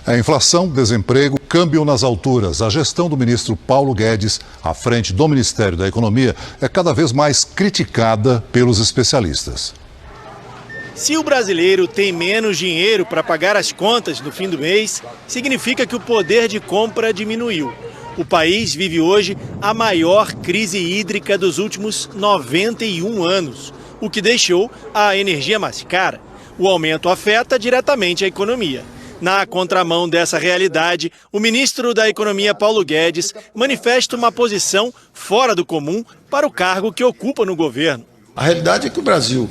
A inflação, desemprego, câmbio nas alturas. A gestão do ministro Paulo Guedes, à frente do Ministério da Economia, é cada vez mais criticada pelos especialistas. Se o brasileiro tem menos dinheiro para pagar as contas no fim do mês, significa que o poder de compra diminuiu. O país vive hoje a maior crise hídrica dos últimos 91 anos, o que deixou a energia mais cara. O aumento afeta diretamente a economia. Na contramão dessa realidade, o ministro da Economia, Paulo Guedes, manifesta uma posição fora do comum para o cargo que ocupa no governo. A realidade é que o Brasil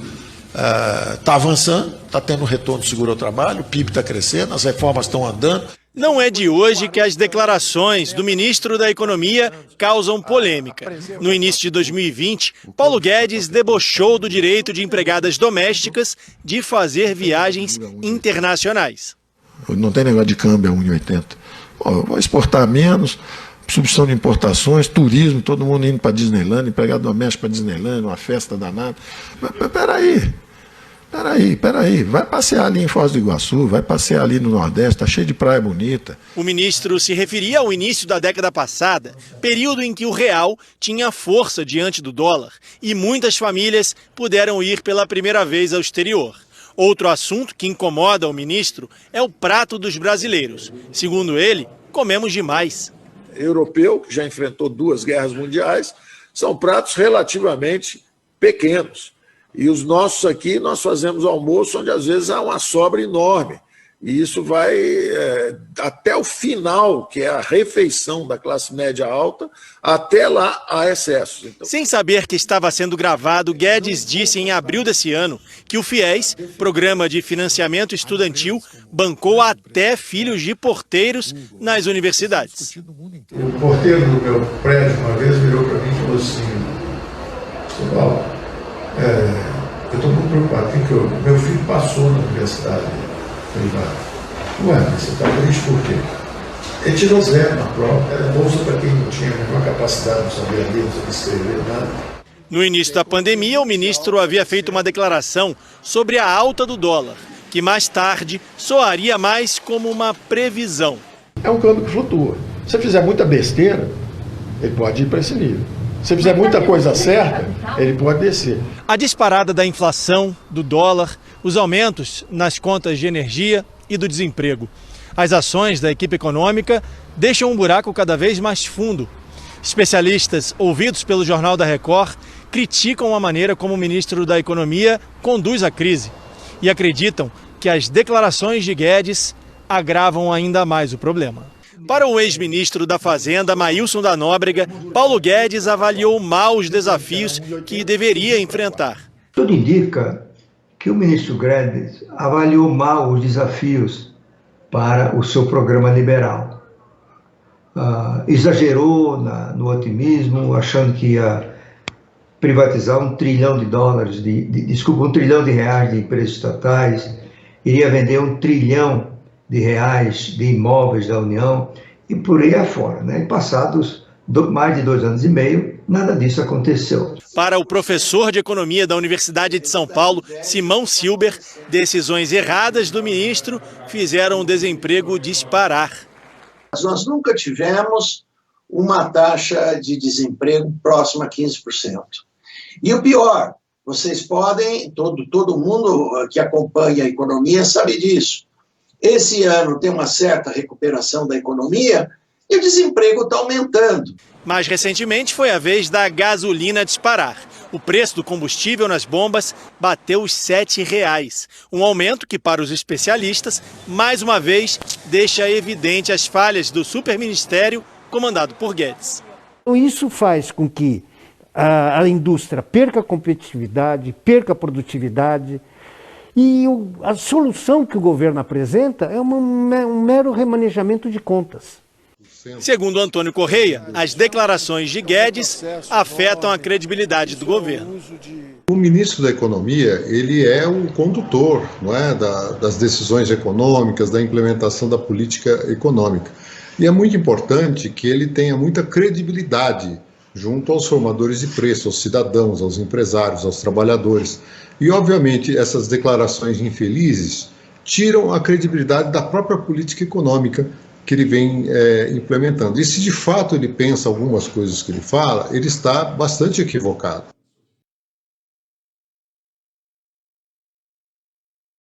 está avançando, está tendo retorno seguro ao trabalho, o PIB está crescendo, as reformas estão andando. Não é de hoje que as declarações do ministro da Economia causam polêmica. No início de 2020, Paulo Guedes debochou do direito de empregadas domésticas de fazer viagens internacionais. Não tem negócio de câmbio a 1,80. Vou exportar menos, substituição de importações, turismo, todo mundo indo para Disneyland, empregado doméstico para Disneyland, uma festa danada. Mas peraí, vai passear ali em Foz do Iguaçu, vai passear ali no Nordeste, está cheio de praia bonita. O ministro se referia ao início da década passada, período em que o real tinha força diante do dólar e muitas famílias puderam ir pela primeira vez ao exterior. Outro assunto que incomoda o ministro é o prato dos brasileiros. Segundo ele, comemos demais. Europeu, que já enfrentou 2 guerras mundiais, são pratos relativamente pequenos. E os nossos aqui, nós fazemos almoço onde às vezes há uma sobra enorme. E isso vai até o final, que é a refeição da classe média alta, até lá há excessos. Então... Sem saber que estava sendo gravado, Guedes disse em abril desse ano que o FIES, Programa de Financiamento Estudantil, bancou até filhos de porteiros nas universidades. O porteiro do meu prédio uma vez virou para mim e falou assim: "Sr. Paulo, eu estou muito preocupado, porque meu filho passou na universidade privada." Ué, mas você está triste por quê? Ele tirou 0 na prova, era bolsa para quem não tinha nenhuma capacidade, não sabia ler, não sabia escrever, nada. No início da pandemia, o ministro havia feito uma declaração sobre a alta do dólar, que mais tarde soaria mais como uma previsão. É um câmbio que flutua. Se você fizer muita besteira, ele pode ir para esse nível. Se fizer muita coisa certa, ele pode descer. A disparada da inflação, do dólar, os aumentos nas contas de energia e do desemprego. As ações da equipe econômica deixam um buraco cada vez mais fundo. Especialistas ouvidos pelo Jornal da Record criticam a maneira como o ministro da Economia conduz a crise e acreditam que as declarações de Guedes agravam ainda mais o problema. Para o ex-ministro da Fazenda, Maílson da Nóbrega, Paulo Guedes avaliou mal os desafios que deveria enfrentar. Tudo indica que o ministro Guedes avaliou mal os desafios para o seu programa liberal. Exagerou no otimismo, achando que ia privatizar $1 trilhão $1 trilhão de empresas estatais, iria vender $1 trilhão de imóveis da União e por aí afora, né? Passados mais de 2 anos e meio, nada disso aconteceu. Para o professor de Economia da Universidade de São Paulo, Simão Silber, decisões erradas do ministro fizeram o desemprego disparar. Nós nunca tivemos uma taxa de desemprego próxima a 15%. E o pior, vocês podem, todo mundo que acompanha a economia sabe disso. Esse ano tem uma certa recuperação da economia e o desemprego está aumentando. Mais recentemente foi a vez da gasolina disparar. O preço do combustível nas bombas bateu os R$ 7,00. Um aumento que, para os especialistas, mais uma vez deixa evidente as falhas do superministério comandado por Guedes. Isso faz com que a indústria perca competitividade, perca produtividade. E a solução que o governo apresenta é um mero remanejamento de contas. Segundo Antônio Correia, as declarações de Guedes afetam a credibilidade do governo. O ministro da Economia, ele é um condutor, não é, das decisões econômicas, da implementação da política econômica. E é muito importante que ele tenha muita credibilidade junto aos formadores de preço, aos cidadãos, aos empresários, aos trabalhadores. E, obviamente, essas declarações infelizes tiram a credibilidade da própria política econômica que ele vem implementando. E se de fato ele pensa algumas coisas que ele fala, ele está bastante equivocado.